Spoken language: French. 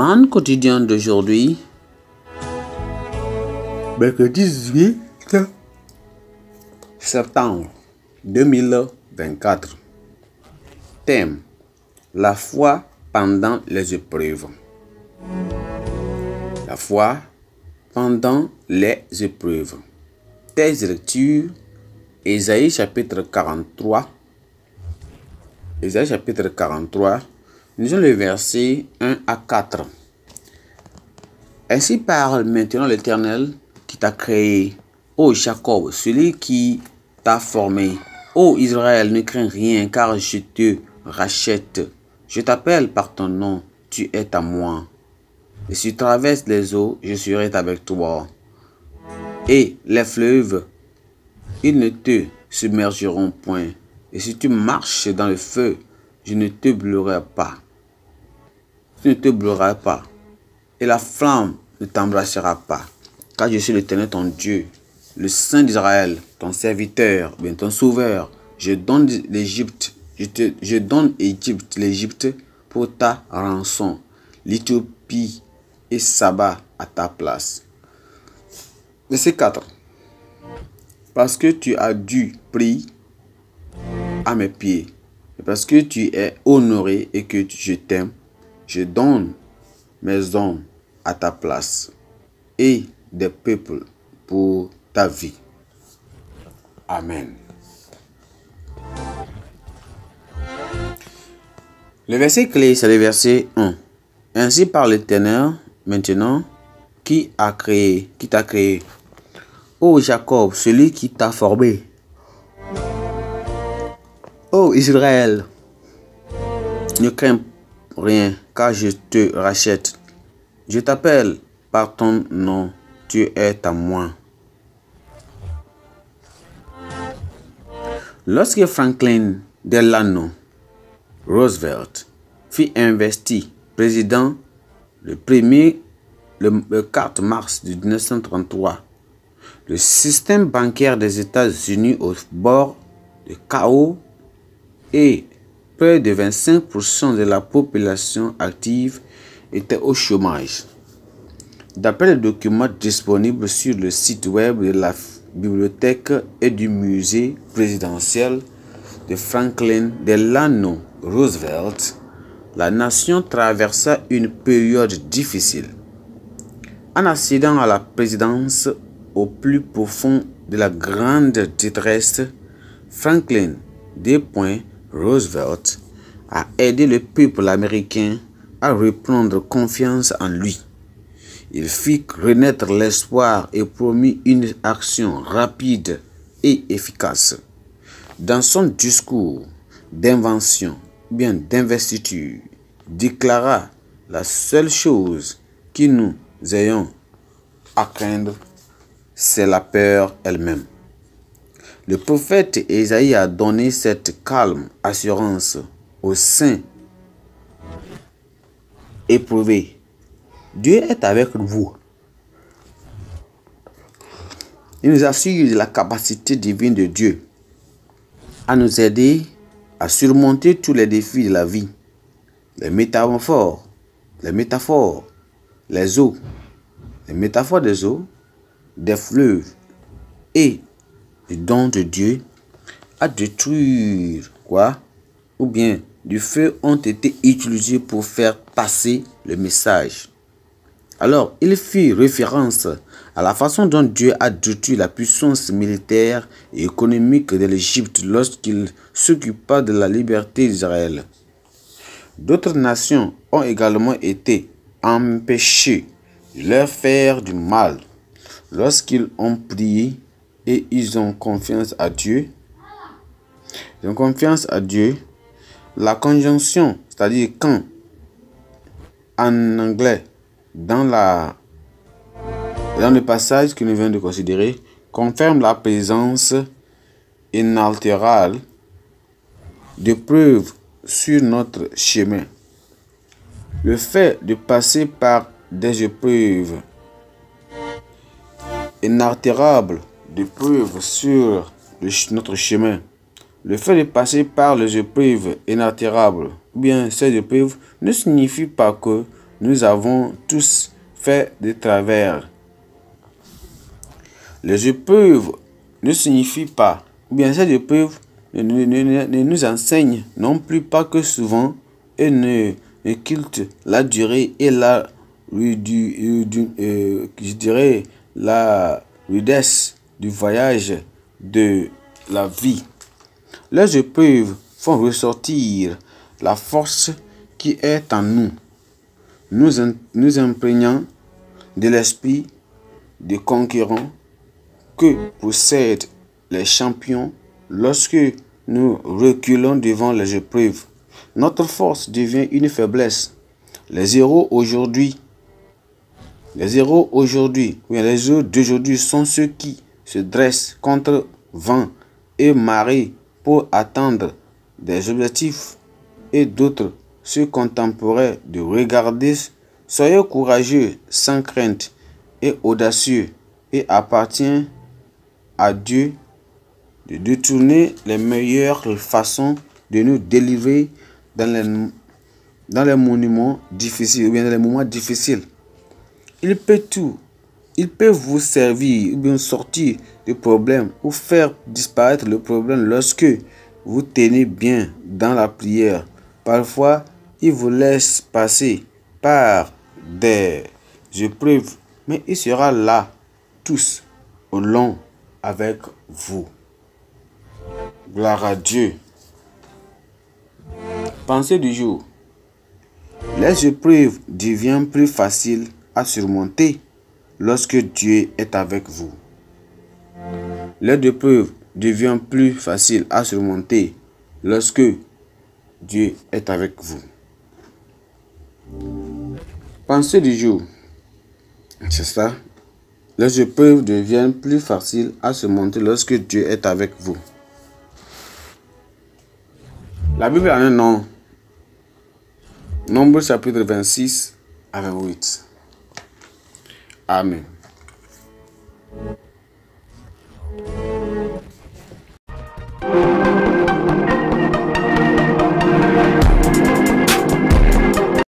manne quotidienne d'aujourd'hui, mercredi 18 septembre 2024. Thème: la foi pendant les épreuves. La foi pendant les épreuves. Texte de lecture: Ésaïe chapitre 43. Ésaïe chapitre 43. Nous lisons les versets 1 à 4. Ainsi parle maintenant l'Éternel qui t'a créé, ô Jacob, celui qui t'a formé. Ô Israël, ne crains rien, car je te rachète. Je t'appelle par ton nom, tu es à moi. Et si tu traverses les eaux, je serai avec toi. Et les fleuves, ils ne te submergeront point. Et si tu marches dans le feu, je ne te brûlerai pas. Tu ne te brûleras pas. Et la flamme ne t'embrassera pas. Car je suis l'Éternel ton Dieu, le Saint d'Israël, ton serviteur, bien ton sauveur. Je donne l'Égypte, je donne l'Égypte pour ta rançon, l'Éthiopie et Saba à ta place. Verset 4. Parce que tu as dû prier à mes pieds, et parce que tu es honoré et que je t'aime, je donne mes hommes à ta place et des peuples pour ta vie. Amen. Le verset clé, c'est le verset 1. Ainsi parle l'Éternel maintenant qui t'a créé. Ô Jacob, celui qui t'a formé. Ô Israël, ne crains rien, car je te rachète. Je t'appelle par ton nom, tu es à moi. Lorsque Franklin Delano Roosevelt fut investi président le 4 mars 1933, le système bancaire des États-Unis au bord de chaos et près de 25% de la population active était au chômage. D'après les documents disponibles sur le site web de la bibliothèque et du musée présidentiel de Franklin Delano Roosevelt, la nation traversa une période difficile. En accédant à la présidence au plus profond de la grande détresse, Franklin D. Roosevelt a aidé le peuple américain à reprendre confiance en lui. Il fit renaître l'espoir et promit une action rapide et efficace. Dans son discours d'investiture, déclara: la seule chose que nous ayons à craindre, c'est la peur elle-même. Le prophète Ésaïe a donné cette calme assurance aux saints éprouvés. Dieu est avec vous. Il nous assure de la capacité divine de Dieu à nous aider à surmonter tous les défis de la vie, les métaphores, les eaux, les métaphores des eaux, des fleuves et le don de Dieu à détruire ou bien du feu ont été utilisés pour faire passer le message. Alors, il fit référence à la façon dont Dieu a détruit la puissance militaire et économique de l'Égypte lorsqu'il s'occupa de la liberté d'Israël. D'autres nations ont également été empêchées de leur faire du mal lorsqu'ils ont prié et ils ont confiance à Dieu. La conjonction, c'est-à-dire quand, en anglais, dans le passage que nous venons de considérer, confirme la présence inaltérable de preuves sur notre chemin. Le fait de passer par des épreuves inaltérables de preuves sur notre chemin. Le fait de passer par les épreuves inaltérables, ou bien ces épreuves, ne signifie pas que nous avons tous fait des travers. Les épreuves ne signifient pas, ou bien ces épreuves ne nous enseignent non plus pas que souvent et ne occultent la durée et la rudesse du voyage de la vie. Les épreuves font ressortir la force qui est en nous, nous imprégnant de l'esprit de conquérant que possèdent les champions. Lorsque nous reculons devant les épreuves, notre force devient une faiblesse. Les héros d'aujourd'hui sont ceux qui se dressent contre vent et marée pour atteindre des objectifs, et d'autres se contenteraient de regarder. Soyez courageux, sans crainte et audacieux, et appartient à Dieu de détourner les meilleures façons de nous délivrer dans les moments difficiles, ou bien dans les moments difficiles. Il peut vous servir ou bien sortir du problème ou faire disparaître le problème lorsque vous tenez bien dans la prière. Parfois, il vous laisse passer par des épreuves, mais il sera là tous au long avec vous. Gloire à Dieu. Pensée du jour. Les épreuves deviennent plus faciles à surmonter lorsque Dieu est avec vous. Les épreuves deviennent plus faciles à surmonter lorsque Dieu est avec vous. Pensée du jour. C'est ça. Les épreuves deviennent plus faciles à surmonter lorsque Dieu est avec vous. La Bible a un nom. Nombre chapitre 26 à 28. Amen.